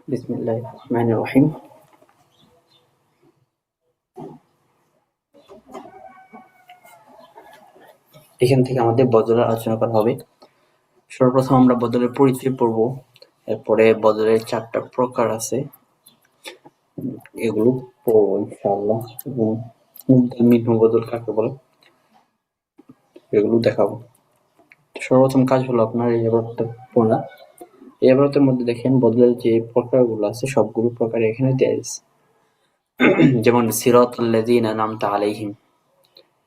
বিসমিল্লাহির রহমানির রহিম। এখান থেকে আমাদের বদলের আলোচনা করা হবে। সর্বপ্রথম আমরা বদলের পরিচয় পড়ব, এরপরে বদলের 4টা প্রকার আছে, এগুলো পড়বো ইনশাআল্লাহ, এবং মুবদাল মিনহু বদল কাকে বলে এগুলো দেখাবো। সর্বপ্রথম কাজ হলো আপনার এই ইবারতটা পড়া। এই ইবারতের মধ্যে দেখেন বদলের যে প্রকারগুলো আছে সবগুলো প্রকার এখানে দেয়া আছে। যেমন সিরাতাল লাযিনা আন'আমতা আলাইহিম,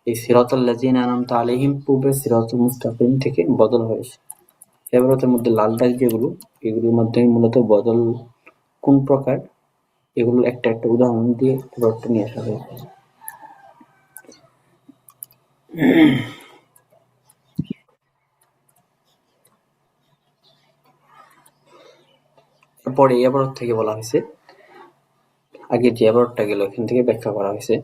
এই সিরাতাল লাযিনা আন'আমতা আলাইহিম পূর্বে সিরাতুল মুস্তাকিম থেকে বদল হয়েছে। ইবারতের মধ্যে লাল দাগ যেগুলো, এগুলোর মাধ্যমে মূলত বদল কোন প্রকার এগুলো একটা একটা উদাহরণ দিয়ে ইবারতটা নিয়ে আসা হয়েছে। এরপরে এই ইবারত থেকে বলা হয়েছে, আগে যে ইবারতটা গেল এখান থেকে ব্যাখ্যা করা হয়েছে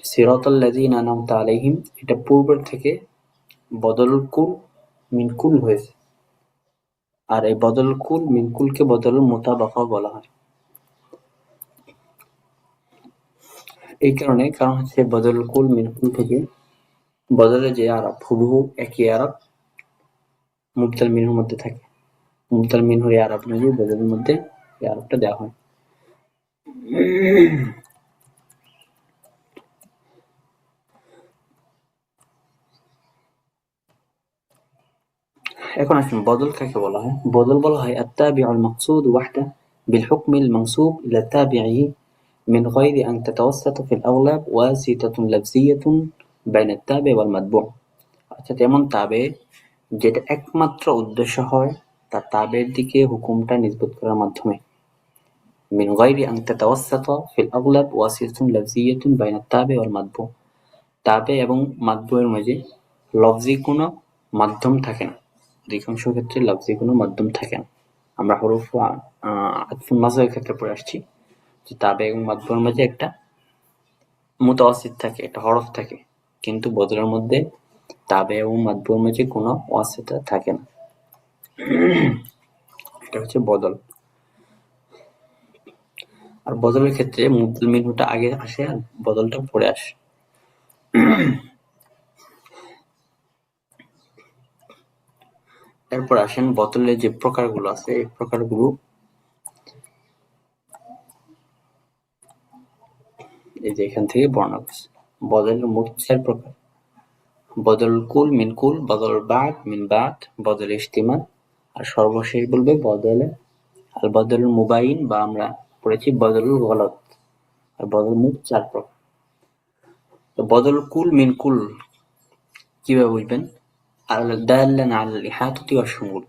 সিরাতাল লাযিনা আন'আমতা আলাইহিম, এটা পূর্বের থেকে বদলুল কুল মিন কুল হয়েছে, আর এই বদলুল কুল মিন কুলকে বদলুল মুতাবাকা বলা হয়। এই কারণ হচ্ছে বদলুল কুল মিন কুল থেকে বদলের যে আরব হুবহু একই আরব মুবদাল মিনহুর মধ্যে থাকে, মুবদাল মিনহুর এই আরব অনুযায়ী বদলের মধ্যে এই আরবটা দেওয়া হয়। এখন আসুন বদল কাকে বলা হয়। বদল বলা হয় আত-তাবিউল মাকসুদ ওয়াহদা বিল হুকমিল মানসুব ইলা তাবিঈহি মিন গায়রি আন তাতাওয়াসসাতা ফিল আগলাব ওয়াসিতাতুন লাফজিয়াতুন বাইনা আত-তাবি' ওয়াল মাতবু'। অর্থাৎ এমন তাবে যেটা একমাত্র উদ্দেশ্য হয় তার তাবের দিকে হুকুমটা নিসবত করার মাধ্যমে। মিন গায়রি আন তাতাওয়াসসাতা ফিল আগলাব ওয়াসিতাতুন লাফজিয়াতুন বাইনা আত-তাবি' ওয়াল মাতবু'। তাবে এবং মাতবু'এর মাঝে লফজি কোনো মাধ্যম থাকে না। অধিকাংশ ক্ষেত্রে লফজি কোনো মাধ্যম থাকে না। আমরা হরফ আতফুন নাযরের ক্ষেত্রে পড়ে আসছি যে তাবে এবং মাতবু'এর মাঝে একটা মুতাওয়াসিত থাকে, একটা হরফ থাকে, কিন্তু বদলের মধ্যে তাবে এবং মাতবু'এর মাঝে কোনো ওয়াসিতা থাকে না। এটা হচ্ছে বদল। আর বদলের ক্ষেত্রে মুবদাল মিনহুটা আগে আসে আর বদলটা পরে আসে। এরপর আসেন বদলের যে প্রকারগুলো আছে, এই প্রকারগুলো এই যে এখান থেকে বর্ণনা করছে। বদলের মোট 4 প্রকার: বদলুল কুল মিন কুল, বদলুল বাদ মিন বাদ, বদল ইহতিমাল, আর সর্বশেষ বলবে বদলে আল বদলুল মুবাইন, বা আমরা পড়েছি বদলুল গলত। আর বদল মোট 4 প্রকার। তো বদলুল কুল মিন কুল কিভাবে বুঝবেন? আল দাল্লান আলাল ইহাতাতি ওয়াশ শুমুল।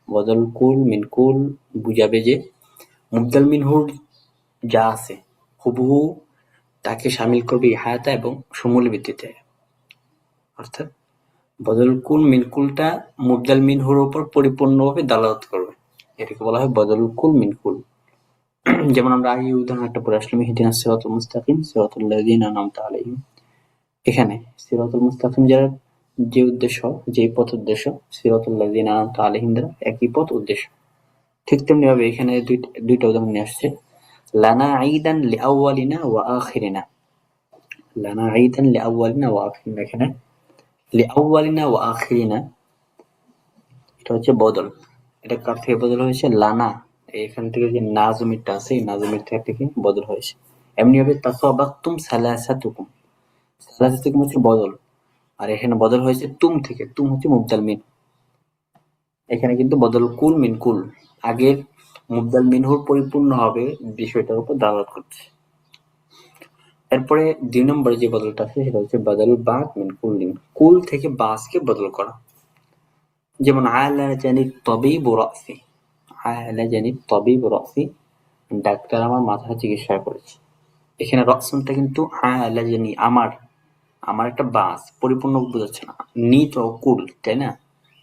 বদল কুল মিন কুল বুঝাবে যে মুবদাল মিনহুর যা আছে হুবহু তাকে শামিল করবে ইহাতা এবং শুমুল ভিত্তিতে। অর্থাৎ বদল কুল মিন কুলটা মুবদাল মিনহুর উপর পরিপূর্ণভাবে দালালত করবে, এটাকে বলা হয় বদল কুল মিন কুল। যেমন আমরা আগে উদাহরণ একটা পড়ে আসলাম, ইহদিনাস সিরাতাল মুস্তাকিম সিরাতাল লাযিনা আন'আমতা আলাইহিম। এখানে সিরাতুল মুস্তাকিম যারা যে উদ্দেশ্য, যে পথ উদ্দেশ্য, সিরাতুল লাযিনা আন'আমতা আলাইহিম দ্বারা একই পথ উদ্দেশ্য। ঠিক তেমনি ভাবে এখানে দুইটা উদাহরণ নিয়ে আসছে, লানা ঈদান লিআউয়ালিনা ওয়া আখিরিনা। লানা ঈদান লিআউয়ালিনা ওয়া আখিরিনা, এখানে লিআউয়ালিনা ওয়া আখিরিনা এটা হচ্ছে বদল। এটা কার থেকে বদল হয়েছে? লানা, এখান থেকে যে না জমিরটা আছে এই না জমির থেকে বদল হয়েছে। এমনি ভাবে তাসাবাকতুম সালাসাতুকুম, সালাসাতুকুম হচ্ছে বদল, আর এখানে বদল হয়েছে তুম থেকে, তুম হচ্ছে মুবদাল মিন। এখানে কিন্তু বদল কুল মিন কুল, আগের মুবদাল মিনহুর পরিপূর্ণ হবে বিষয়টার উপর দালালত করছে। এরপরে 2 নম্বরে যে বদলটা আছে সেটা হচ্ছে বদল বাদ মিন কুল্লিন, কুল থেকে বাসকে বদল করা। যেমন আলাজানি তাবিবু রাসি, আলাজানি তাবিবু রাসি, ডাক্তার আমার মাথা চিকিৎসা করেছে। এখানে রাসুনটা কিন্তু আলাজানি আমার, আমার একটা বাস পরিপূর্ণ বোঝাচ্ছে না। নি তো কুল, তাই না?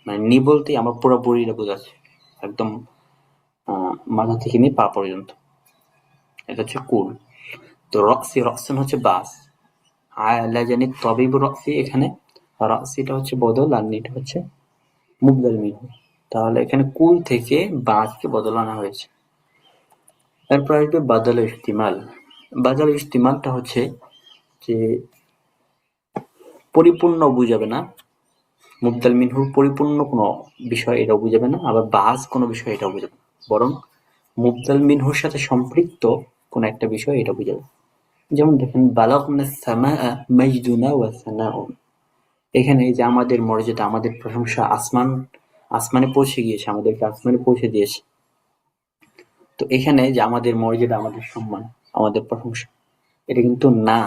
মানে নি বলতে আমার পুরোপুরিটা বোঝাচ্ছে, একদম মাথা থেকে নিয়ে পা পর্যন্ত, এটা হচ্ছে কুল। তো রসি, রসন হচ্ছে বাস। আলাজানি তাবিবু রাসি, এখানে রাসিটা হচ্ছে বদল আর নিটা হচ্ছে মুবদাল মিনহু। তাহলে এখানে কুল থেকে বাসকে বদল আনা হয়েছে। এরপর আসবে বাদল ইস্তিমাল। বাদল ইস্তিমালটা হচ্ছে যে পরিপূর্ণ বুঝাবে না, মুবদাল মিনহুর পরিপূর্ণ কোনো বিষয় এটাও বুঝাবে না, আবার বাজ কোনো বিষয় এটাও বুঝাবে না, বরং মুবদাল মিনহুর সাথে সম্পৃক্ত কোন একটা বিষয় এটা বুঝাবে। যেমন দেখেন বালাগনা সামাআ মাজদুনা ওয়া সানাউন, এখানে যে আমাদের মর্যাদা, আমাদের প্রশংসা আসমানে পৌঁছে গিয়েছে, আমাদেরকে আসমানে পৌঁছে দিয়েছে। তো এখানে যে আমাদের মর্যাদা, আমাদের সম্মান, আমাদের প্রশংসা, এটা কিন্তু না,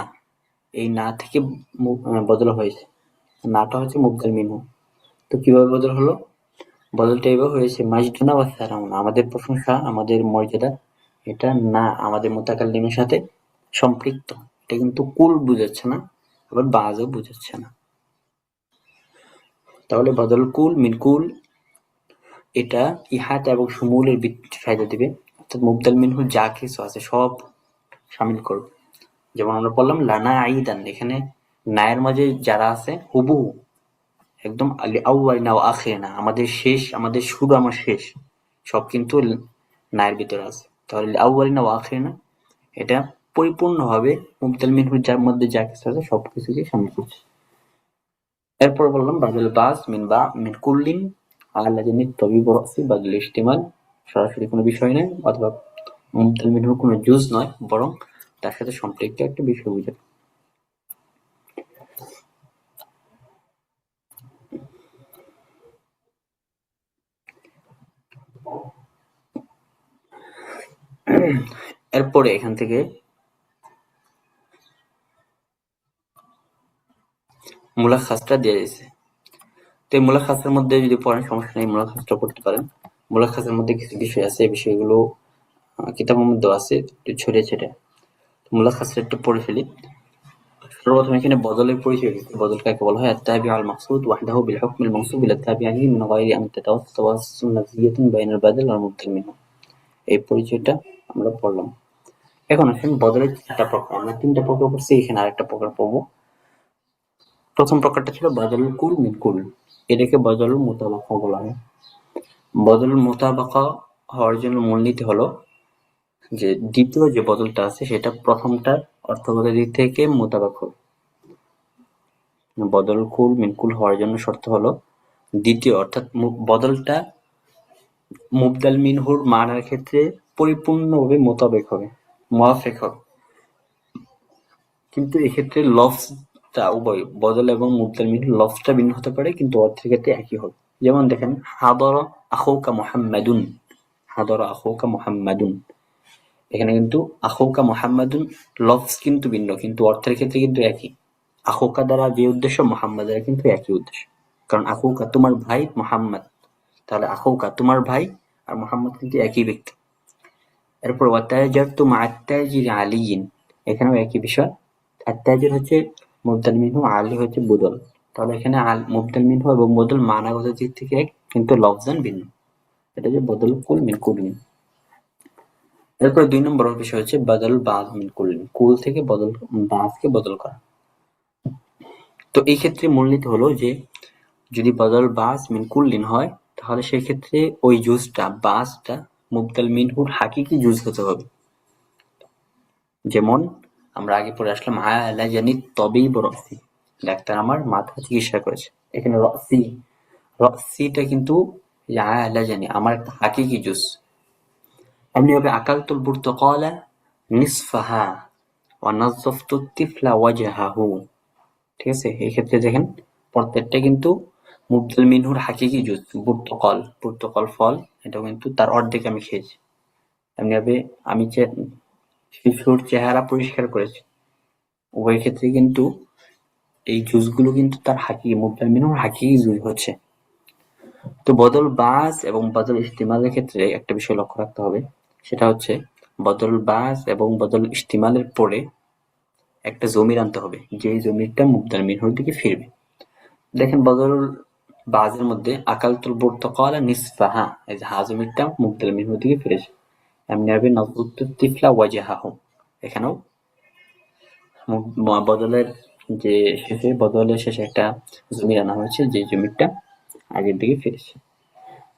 এই না থেকে বদল হয়েছে। নাটা হচ্ছে মুবদাল মিনহু। তো কিভাবে বদল হলো? বদলটা এভাবে হয়েছে মাজদুনা ওয়া সানাউন, আমাদের প্রশংসা, আমাদের মর্যাদা, এটা না আমাদের মুতাকাল্লিমের সাথে সম্পৃক্ত। এটা কিন্তু কুল বুঝাচ্ছে না, আবার বাজও বুঝাচ্ছে না। তাহলে বদল কুল মিন কুল এটা ইহাতা এবং সুমুলের ফায়দা দিবে, অর্থাৎ মুবদাল মিনহু যা কিছু আছে সব শামিল করবে। যেমন আমরা বললাম লানা আইদান, এখানে নায়ের মাঝে যারা আছে হুবহু একদম আলি আউয়ালিনা ওয়া আখিরিনা, আমাদের শেষ, আমাদের শুরু, আমার শেষ, সব কিন্তু নায়ের ভিতরে আছে। তাহলে আউয়ালিনা ওয়া আখিরিনা এটা পরিপূর্ণভাবে মুবদাল মিনহু যার মধ্যে যা কিছু আছে সবকিছুকে শামিল করছে। এরপর বললাম বাদল বাস মিন কুল্লিন আলা জানিত তবিব রাসি, বাদল ইস্তিমাল সরাসরি কোনো বিষয় নয়, অথবা মুবদাল মিনহুর কোনো জুজ নয়, বরং তার সাথে সম্পৃক্ত একটা বিষয় বোঝায়। এরপরে এখান থেকে মুলাখাসটা দিয়ে দিয়েছে। তো এই মুলাখাসের মধ্যে যদি পড়েন সমস্যা নেই, মুলাখাসটা পড়তে পারেন। মুলাখাসের মধ্যে কিছু বিষয় আছে, এই বিষয়গুলো কিতাবের মধ্যে আছে, একটু ছড়িয়ে ছেটে। মুলাখাসটা একটু পড়ে ফেলি। সর্বপ্রথম এখানে বদলের পরিচয় দিচ্ছে। বদল কাকে বলা হয়? التابع المقصود وحده بالحكم المنسوب إلى التابعه من غير أن تتوسط نفسية بين البدل والمبدل منه। এই পরিচয়টা আমরা পড়লাম। এখন আসেন বদলের চারটা প্রকার। আমরা তিনটা প্রকার পড়ছি, এখানে আরেকটা প্রকার পড়বো। প্রথম প্রকারটা ছিল বদলুল কুল মিন কুল, এটাকে বদলুল মুতাবাকা বলা হয়। বদলুল মুতাবাকা হওয়ার জন্য মূলনীতি হলো যে দ্বিতীয় যে বদলটা আছে সেটা প্রথমটার অর্থগত দিক থেকে মোতাবেক হবে। বদল কুল মিন কুল হওয়ার জন্য শর্ত হলো দ্বিতীয়, অর্থাৎ বদলটা মুবদাল মিনহুর মানার ক্ষেত্রে পরিপূর্ণভাবে মোতাবেক হবে, মুয়াফেক হবে। কিন্তু এক্ষেত্রে লফজটা উভয় বদল এবং মুবদাল মিনহুর লফজটা ভিন্ন হতে পারে, কিন্তু অর্থের ক্ষেত্রে একই হবে। যেমন দেখেন হাদরা আখুকা মুহাম্মাদুন, হাদরা আখুকা মুহাম্মাদুন, এখানে কিন্তু আখুকা মুহাম্মাদুন লফজ কিন্তু ভিন্ন, কিন্তু অর্থের ক্ষেত্রে কিন্তু একই। আখুকা দ্বারা যে উদ্দেশ্য, মুহাম্মাদ দ্বারা কিন্তু একই উদ্দেশ্য। কারণ আখুকা তোমার ভাই মুহাম্মাদ, তাহলে আখুকা তোমার ভাই আর মুহাম্মাদ কিন্তু একই ব্যক্তি। এরপর ওয়াতাজারতু মা আত-তাজির আলিয়িন, এখানেও একই বিষয়। আত-তাজির হচ্ছে মুবদাল মিনহু, আলী হচ্ছে বদল। তাহলে এখানে মুবদাল মিনহু এবং বদল মানাগত দিক থেকে এক, কিন্তু লফজান ভিন্ন। এটা যে বদল কুল মিন কুলিন। এরপর ২ নম্বর বিষয় হচ্ছে বদল বাদ মিন কুলিন, কুল থেকে বদল বাদকে বদল করা। তো এই ক্ষেত্রে মূলনীতি হলো যে যদি বদল বাস মিন কুল্লিন হয়, তাহলে সেক্ষেত্রে ওই জুজটা, বাসটা মুবদাল মিনহুর হাকিকি জুজ হতে হবে। যেমন আমরা আগে পড়ে আসলাম আলা জানি তবিব রসি, ডাক্তার আমার মাথা চিকিৎসা করেছে। এখানে রসি, রসিটা কিন্তু আলা জানি আমার একটা হাকিকি জুজ। এমনি ভাবে আকালতুল বুরতুকালা নিসফাহা ওয়া নাযাফতু তিফলা ওয়াজহাহু, ঠিক আছে? এই ক্ষেত্রে দেখেন প্রত্যেকটা কিন্তু মুবদাল মিনহুর হাকিকি জুজ। পর্তুকাল, পর্তুকাল ফল, এটাও কিন্তু তার অর্ধেক আমি খেয়েছি। এমনি ভাবে আমি শিশুর চেহারা পরিষ্কার করেছি, উভয় ক্ষেত্রে কিন্তু এই জুজগুলো কিন্তু তার হাকিকি, মুবদাল মিনহুর হাকিকি জুজ হচ্ছে। তো বদল বাস এবং বদল ইস্তিমালের ক্ষেত্রে একটা বিষয় লক্ষ্য রাখতে হবে, সেটা হচ্ছে বদল বাস এবং বদল ইস্তিমালের পরে একটা জমির আনতে হবে, যে জমিরটা মুবদাল মিনহুর দিকে ফিরবে। দেখেন বদল বাজের মধ্যে আকালতুল বুরতুকালা নিসফাহা, এই যে হা জমিরটা মুবদাল মিনহুর দিকে ফিরেছে। এমনি ভাবে নাযুতু তিফলা ওয়াজহাহু, এখানেও বদলের যে শেষে, বদলের শেষে একটা জমির আনা হয়েছে, যে জমিরটা আগের দিকে ফিরেছে।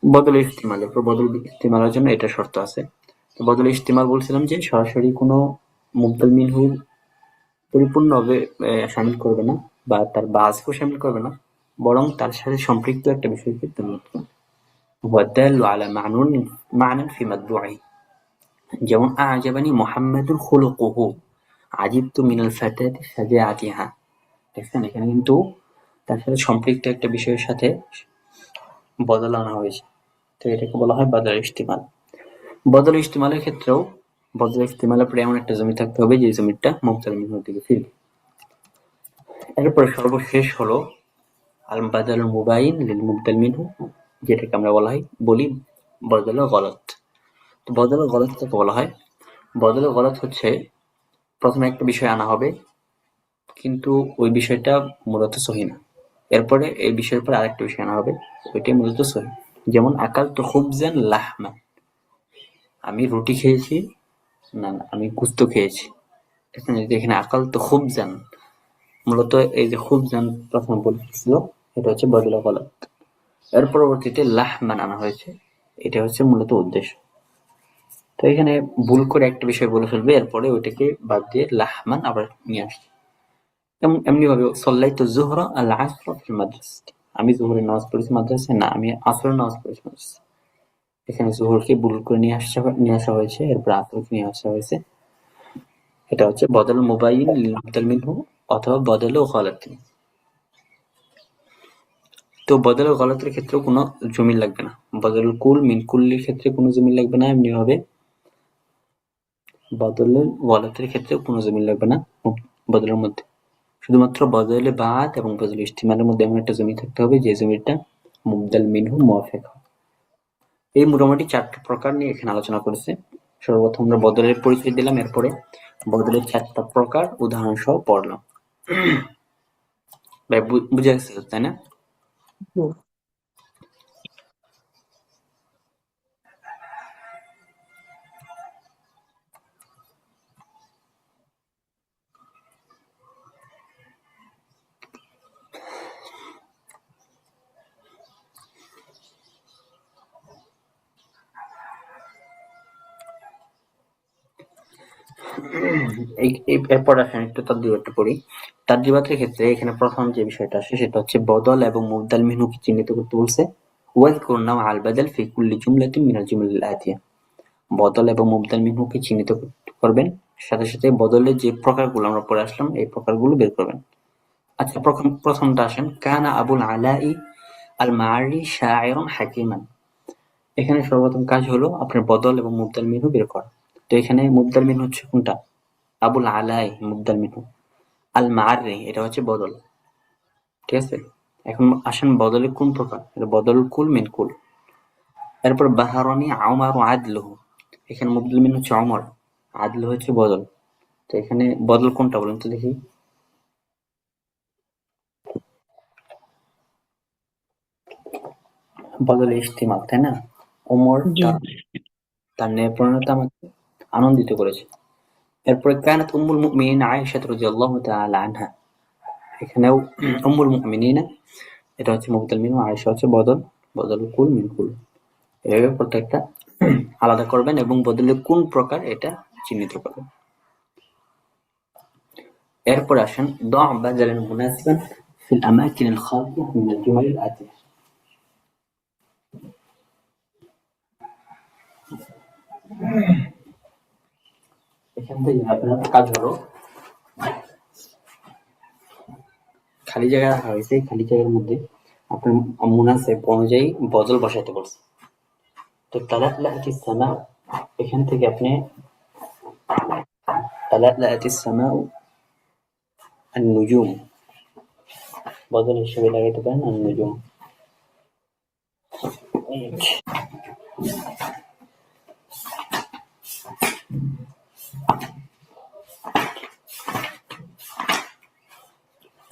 বদল ইস্তিমালের পর বদল ইস্তিমালের জন্য এটা শর্ত আছে, বদল ইস্তেমাল বলছিলাম যে সরাসরি কোনো মুবদাল মিনহুর পরিপূর্ণভাবে শামিল করবে না বা তার বাজকেও শামিল করবে না, বরং তার সাথে সম্পৃক্ত একটা বিষয়কে দলালত করবে। ওয়াদাল্লু আলা মা'নান ফি মাতবু'iহি, যেমন আ'জাবানি মুহাম্মাদুন খুলুকুহু আজিবতু মিনাল ফাতাতি শাজাআতিহা। দেখছেন এখানে কিন্তু তার সাথে সম্পৃক্ত একটা বিষয়ের সাথে বদল আনা হয়েছে, তো এটাকে বলা হয় বদল ইস্তেমাল। বদল ইস্তেমালের ক্ষেত্রেও বদল ইস্তেমালের পরে এমন একটা জমি থাকতে হবে যে জমিটা মুবদাল মিনহুর দিকে ফিরবে। এরপরে সর্বশেষ হলো আল বাদালুল মুবাইন লিল মুবদাল মিনহু, যেটাকে আমরা বলি বদল গলত। তো বদল গলত কাকে বলা হয়? বদল গলত হচ্ছে প্রথমে একটা বিষয় আনা হবে কিন্তু ওই বিষয়টা মূলত সহি না, এরপরে এই বিষয়ের পর আরেকটা বিষয় আনা হবে, ওইটাই মূলত সহি। যেমন আকালতু খুবজান লাহমান, আমি রুটি খেয়েছি, না আমি গোশত খেয়েছি। এখানে আকালতু খুবজান, মূলত এই যে খুবজান প্রথম বলেছিল এটা হচ্ছে বদল গলত। এর পরবর্তীতে লাহমান আনা হয়েছে, এটা হচ্ছে মূলত উদ্দেশ্য। তো এখানে ভুল করে একটা বিষয় বলে ফেলবে, এরপরে ওইটাকে বাদ দিয়ে লাহমান আবার নিয়ে আসছে। এমনি ভাবে সাল্লাইতু যুহরা আল আসরা ফিল মাদ্রাসাতি, আমি যুহরের নামাজ পড়েছি মাদ্রাসায়, না আমি আসরের নামাজ পড়েছি মাদ্রাসায়। এখানে যুহরকে ভুল করে নিয়ে আসা হয়েছে, এরপর আসরকে নিয়ে আসা হয়েছে। এটা হচ্ছে বদল মুবাইন লিল মুবদাল মিনহু অথবা বদল গলাতিন। তো বদল গলতের ক্ষেত্রেও কোনো জমির লাগবে না, বদল কুল মিন কুল্লির ক্ষেত্রে কোনো জমির লাগবে না, এমনি ভাবে বদলের গলতের ক্ষেত্রেও কোনো জমির লাগবে না। বদলের মধ্যে শুধুমাত্র বদলে বাদ এবং বদল ইস্তেমালের মধ্যে এমন একটা জমি থাকতে হবে যে জমিটা মুবদাল মিনহু মুওয়াফিক হয়। এই মোটামুটি 4টা প্রকার নিয়ে এখানে আলোচনা করেছে। সর্বপ্রথম আমরা বদলের পরিচয় দিলাম, এরপরে বদলের 4টা প্রকার উদাহরণ সহ পড়লাম। ভাই বুঝে গেছে তাই না? হুম। এরপর আসেন একটু তারজিবাতটা পড়ি। তারজিবাতের ক্ষেত্রে এখানে প্রথম যে বিষয়টা আসে সেটা হচ্ছে বদল এবং মুবদাল মিনহুকে চিহ্নিত করতে বলছে। ওয়াজকুর নাওআল বাদাল ফি কুল্লি জুমলাতিন মিনাল জুমালিল আতিয়া, বদল এবং মুবদাল মিনহুকে চিহ্নিত করবেন, সাথে সাথে বদলের যে প্রকারগুলো আমরা পড়ে আসলাম এই প্রকারগুলো বের করবেন। আচ্ছা, প্রথমটা আসেন, কানা আবুল আলাই আল মাআরি শায়রন হাকিমান। এখানে সর্বপ্রথম কাজ হলো আপনার বদল এবং মুবদাল মিনহু বের করা। তো এখানে মুবদাল মিনহু হচ্ছে কোনটা? আবুল আলাই মুবদাল মিনহু, আল মাআরি এটা হচ্ছে বদল। ঠিক আছে, এখন আসেন বদলের কোন প্রকার, এটা বদল কুল মিন কুল। এরপর বাহারানি উমার আদলুহু, এখানে মুবদাল মিনহু হচ্ছে উমর, আদলু হচ্ছে বদল। তো এখানে বদল কোনটা বলেন তো দেখি? বদল ইস্তেমাল, তাই না? ওমর জি। তার ন্যায়পরায়ণতা আমাকে আনন্দিত করেছে। এরপরে কানাত উম্মুল মুমিনিন আয়েশা রাদিয়াল্লাহু তাআলা আনহা, এখানেও উম্মুল মুমিনিন এটা হচ্ছে মুবদাল মিনহু, আয়েশা হচ্ছে বদল, বদল কুল মিন কুল। এভাবে প্রত্যেকটা আলাদা করবেন এবং বদলের কোন প্রকার এটা চিহ্নিত করবেন। এরপর আসেন ضع بدلا مناسبا في الأماكن الخالية من الجمل الآتية। এখান থেকে আপনার কাজ হলো খালি জায়গা রাখা হয়েছে, খালি জায়গার মধ্যে আপনার মুনাসেব অনুযায়ী বদল বসাতে বলছে। তো তালাতলাতিস সামা, এখান থেকে আপনি তালাতলাতিস সামা আন নুজুম বদল হিসেবে লাগাইতে পারেন আন নুজুম।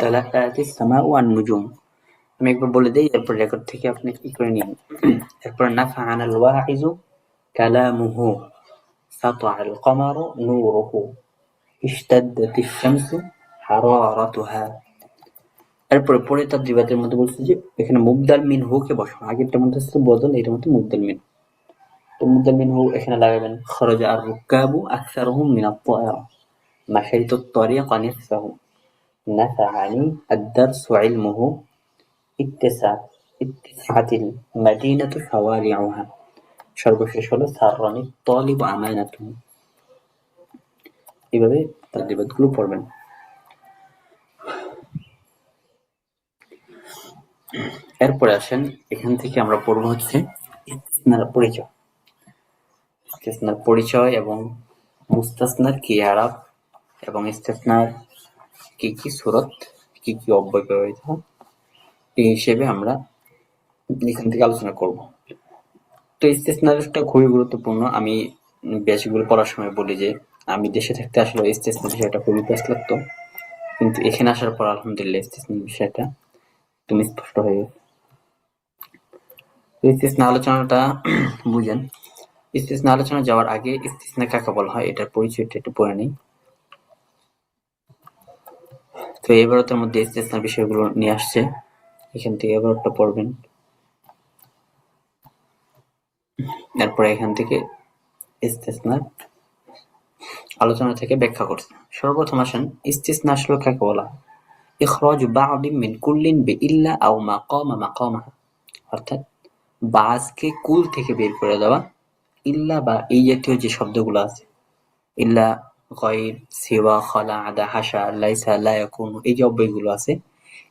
তালাতলাতিস সামা আন নুজুম, আমি একবার বলে দেই, এরপর রেকর্ড থেকে আপনি কি করে নিন। এরপর নাফা আনাল ওয়াইজু কালামুহু, সাতাআ আল কমারু নূরুহু, ইশতাদ্দাতিশ শামসু হারারাতুহা। এরপরে পরে তার জিবাতের মধ্যে বলছে যে এখানে মুবদাল মিনহু কে বসানো, আগেরটার মধ্যে ছিল বদল, এটার মধ্যে মুবদাল মিন। তো মুদ্দা মিনহু এখানে লাগাবেন খরজা আর রুকাবু আকসারুহুম মিনাত তায়রা মাশাইতু তরিকা নিসফাহু নাফাআনি আদ-দারসু ইলমুহু ইত্তিসাআতিল মাদিনাতু শাওয়ারিউহা। সর্বশেষ হলো সাররানি তালিবু আমানাতুহু। এভাবে তাদরিবাতগুলো পড়বেন। এরপরে আসেন, এখান থেকে আমরা পড়বো হচ্ছে ইস্তিসনার পরিচয়। ইস্তিসনার পরিচয় এবং মুস্তাসনার কি আরাব এবং ইস্তিসনার কি কি সূরত, কি কি অব্যয় ব্যবহৃত হয়, এই হিসেবে আমরা এখান থেকে আলোচনা করব। তো ইস্তিসনারটা খুবই গুরুত্বপূর্ণ। আমি বেশগুলো পড়ার সময় বলি যে আমি দেশে থাকতে আসলে ইস্তিসনা বিষয়টা খুবই ব্যস্ত লাগতো, কিন্তু এখানে আসার পর আলহামদুলিল্লাহ ইস্তিসনা বিষয়টা তুমি স্পষ্ট হয়ে গেছে। ইস্তিসনা আলোচনাটা বুঝেন। ইস্তিসনা আলোচনা যাওয়ার আগে ইস্তিসনা কাকে বলা হয় এটার পরিচয়টা একটু পড়ে নিই। তো এই ইবারতের মধ্যে ইস্তিসনা বিষয়গুলো নিয়ে আসছে, এখান থেকে ইবারতটা পড়বেন। এরপরে এখান থেকে ইস্তিসনার আলোচনা থেকে ব্যাখ্যা করছে। সর্বপ্রথম আসেন ইস্তিসনা আসলে কাকে বলা হয়। ইখরাজু বা'দিন মিন কুল্লিন বিইল্লা আও মাকামা মাকামাহা, অর্থাৎ বাজকে কুল থেকে বের করে দেওয়া। ইল্লা বা এই জাতীয় যে শব্দগুলো আছে, ইল্লা, গয়র, সিওয়া, খলা, আদা, হাসা, লাইসা, লা ইয়াকুনু, এই যে অব্যয়গুলো আছে,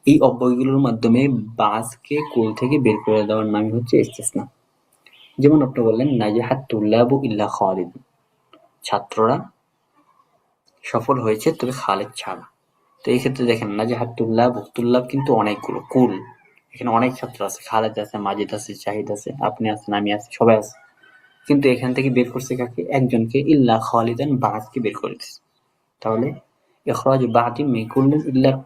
এই অব্যয়গুলোর মাধ্যমে বাজকে কুল থেকে বের করে দেওয়ার নামই হচ্ছে ইস্তিসনা। যেমন আপনি বললেন নাজাহাত তুল্লাবু ইল্লা খালিদ, ছাত্ররা সফল হয়েছে তবে খালিদ ছাড়া। তো এই ক্ষেত্রে দেখেন নাজাহাত তুল্লাবু, তুল্লাব কিন্তু অনেকগুলো, কুল, এখানে অনেক ছাত্র আছে, খালেদ আছে, মাজিদ আছে, শাহিদ আছে, আপনি আছেন, আমি আছি, সবাই আছে, কিন্তু এখান থেকে বের করছে কাকে? একজনকে, ইল্লা খালিদান, বাদকে বের করে দিচ্ছে। তাহলে ইখরাজ বাদি মিন কুল্লিন, ইল্লার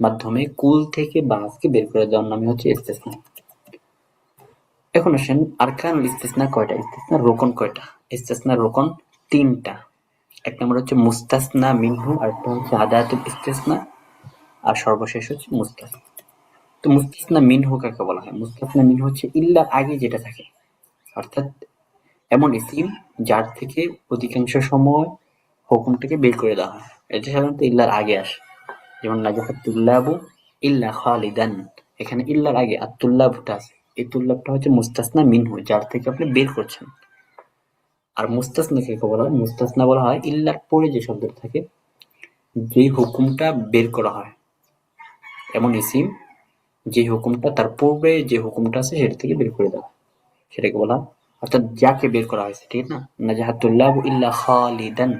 মাধ্যমে কুল থেকে বাজকে বের করে দেওয়ার নামই হচ্ছে ইস্তিসনা। এখন আসেন আরকানুল ইস্তিসনা কয়টা, ইস্তিসনার রোকন কয়টা। ইস্তিসনার রোকন তিনটা। এক নম্বর হচ্ছে মুস্তাসনা মিনহু, আরেকটা হচ্ছে আদাতুল ইস্তিসনা, আর সর্বশেষ হচ্ছে মুস্তাসনা। তো মুস্তাসনা মিনহু কাকে বলা হয়? মুস্তাসনা মিনহু হচ্ছে ইল্লার আগে যেটা থাকে, অর্থাৎ এমন ইসিম যার থেকে অধিকাংশ সময় হুকুমটাকে বের করে দেওয়া হয়, এটা সাধারণত ইল্লার আগে আসে। যেমন নাজাহাত তুল্লাবু ইল্লা খালিদান, এখানে ইল্লার আগে আর তুল্লাবটা আছে, এই তুল্লাবটা হচ্ছে মুস্তাসনা মিনহু, যার থেকে আপনি বের করছেন। আর মুস্তাসনা কাকে বলা হয়? মুস্তাসনা বলা হয় ইল্লার পরে যে শব্দটা থাকে, যেই হুকুমটা বের করা হয়, এমন ইসিম যে হুকুমটা তার পূর্বে যে হুকুমটা আছে সেটা থেকে বের করে দেওয়া, সেটাকে বলা, অর্থাৎ যাকে বের করা হয়েছে, ঠিক না? নাজাহাতুল্লাহ ইল্লা খালিদান,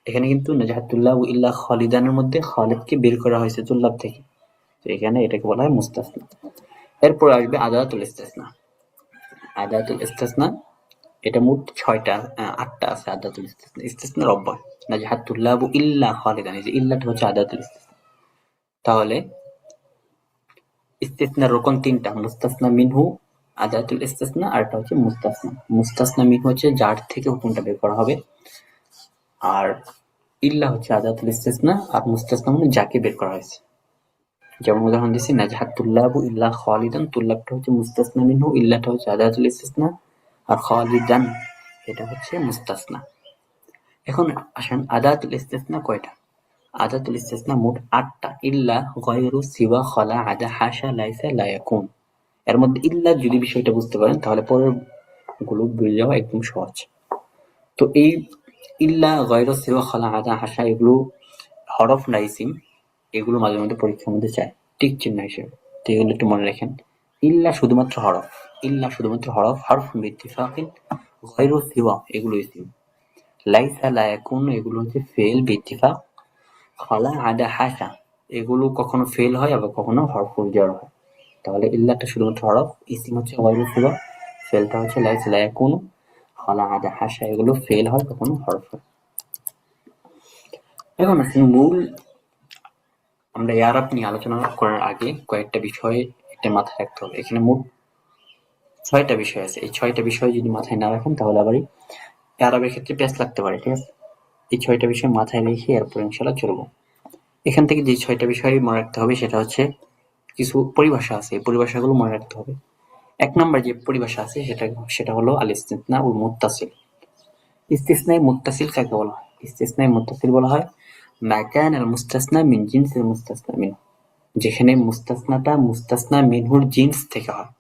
এখানে কিন্তু নাজাহাতুল্লাহ ইল্লা খালিদানের মধ্যে খালিদকে বের করা হয়েছে তুল্লাব থেকে, তো এখানে এটাকে বলা হয় মুস্তাসনা। এরপর আসবে আদাতুল ইস্তিসনা। আদাতুল ইস্তিসনা এটা মোট 8টা আছে। আদাতুল ইস্তিসনা, ইস্তিসনার অব্যয়। নাজাহাতুল্লাহ ইল্লা খালিদান, এই যে ইল্লাটা হচ্ছে আদাতুল ইস্তিসনা। তাহলে ইস্তিসনার রোকন তিনটা, মুস্তাসনা মিনহু, আদাতুল ইস্তিসনা, আর একটা হচ্ছে মুস্তাসনা। মুস্তাসনা মিনহু হচ্ছে যার থেকে হুকুমটা বের করা হবে, আর ইল্লা হচ্ছে আদাতুল ইস্তিসনা, আর মুস্তাসনা মানে যাকে বের করা হয়েছে। যেমন উদাহরণ দিচ্ছি, নাজাহাত তুল্লাবু ইল্লা খালিদান, তুল্লাবটা হচ্ছে মুস্তাসনা মিনহু, ইল্লাটা হচ্ছে আদাতুল ইস্তিসনা, আর খালিদান এটা হচ্ছে মুস্তাসনা। এখন আসেন আদাতুল ইস্তিসনা কয়টা। আদাতুল ইস্তিসনা মোট 8টা। ইল্লা, গায়রু, সিওয়া, খলা, আদা, হাসা, লাইসা, লা ইয়াকুন। এর মধ্যে ইল্লা যদি বিষয়টা বুঝতে পারেন তাহলে পরের গুলো বুঝে যাওয়া একদম সহজ। তো এই ইল্লা, গায়রু, সিওয়া, খলা, আদা, হাসা এগুলো হরফ না ইসিম, এগুলো মাঝে মধ্যে পরীক্ষার মধ্যে চায় টিক চিহ্ন হিসেবে, তো এগুলো একটু মনে রাখেন। ইল্লা শুধুমাত্র হরফ, ইল্লা শুধুমাত্র হরফ, হরফ বিত্তিফাকিন। গায়রু, সিওয়া এগুলো ইসিম। লাইসা, লা ইয়াকুন এগুলো হচ্ছে ফেল বিত্তিফাক। খলা, আদা, হাসা এগুলো কখনো ফেল হয়, আবার কখনো হরফ jar হয়। তাহলে ইল্লাটা শুধুমাত্র হরফ, ইসিম হচ্ছে গায়রু, সিওয়া, ফেলটা হচ্ছে লাইসা, লা ইয়াকুন, খলা, আদা, হাসা এগুলো ফেল হয়, কখনো হরফ হয়। এখন আসুন মূল, আমরা ইয়ারাব নিয়ে আলোচনা করার আগে কয়েকটা বিষয় এটা মাথায় রাখতে হবে। এখানে মোট 6টা বিষয় আছে। এই 6টা বিষয় যদি মাথায় না রাখেন তাহলে আবার ইয়ারাবের ক্ষেত্রে প্যাচ লাগতে পারে, ঠিক আছে? এই 6টা বিষয় মাথায় রেখে এরপর ইনশাআল্লাহ চলবো। এখান থেকে যে 6টা বিষয় মনে রাখতে হবে সেটা হচ্ছে কিছু পরিভাষা আছে, এই পরিভাষাগুলো মনে রাখতে হবে। এক নম্বর যে পরিভাষা আছে সেটা হলো আল ইস্তিসনা উল মুত্তাসিল। ইস্তিসনাই মুত্তাসিল কাকে বলা হয়? ইস্তিসনাই মুত্তাসিল বলা হয় মা কানা আল মুস্তাসনা মিন জিনসিল মুস্তাসনা মিনহু, যেখানে মুস্তাসনাটা মুস্তাসনা মিনহুর জিন্স থেকে হয়,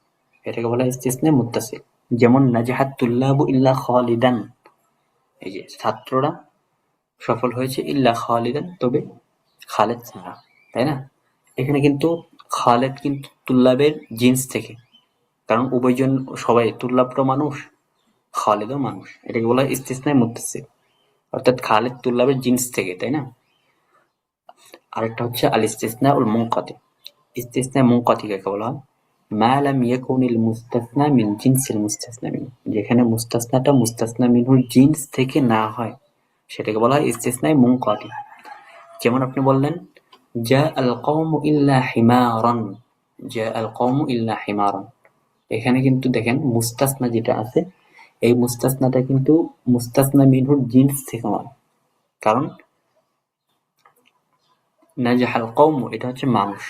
এটাকে বলা হয় ইস্তিসনাই মুত্তাসিল। যেমন নাজাহাত তুল্লাবু ইল্লা খালিদান, এই যে ছাত্ররা সফল হয়েছে ইল্লা খালিদান, তবে খালেদ ছাড়া, তাই না? এখানে কিন্তু খালেদ কিন্তু তুল্লাবের জিন্স থেকে, কারণ উভয়জন সবাই তুল্লাবটা মানুষ, খালেদও মানুষ, এটাকে বলা হয় ইস্তিসনাই মুত্তাসিল, অর্থাৎ খালেদ তুল্লাবের জিন্স থেকে, তাই না? আরেকটা হচ্ছে আল ইস্তিসনা উল মুনকাতি। ইস্তিসনা মুনকাতি কাকে বলা হয়? মা লাম ইয়াকুনিল মুস্তাসনা মিন জিনসিল মুস্তাসনা মিনহু, যেখানে মুস্তাসনাটা মুস্তাসনা মিনহুর জিন্স থেকে না হয়, সেটাকে বলা হয় ইস্তিসনাই মুনকাতি। যেমন আপনি বললেন জা আল কওমু ইল্লা হিমারান, জা আল কওমু ইল্লা হিমারান, এখানে কিন্তু দেখেন মুস্তাসনা যেটা আছে, এই মুস্তাসনাটা কিন্তু মুস্তাসনা মিনহুর জিন্স থেকে নয়, কারণ নাজাহাল কওমু এটা হচ্ছে মানুষ,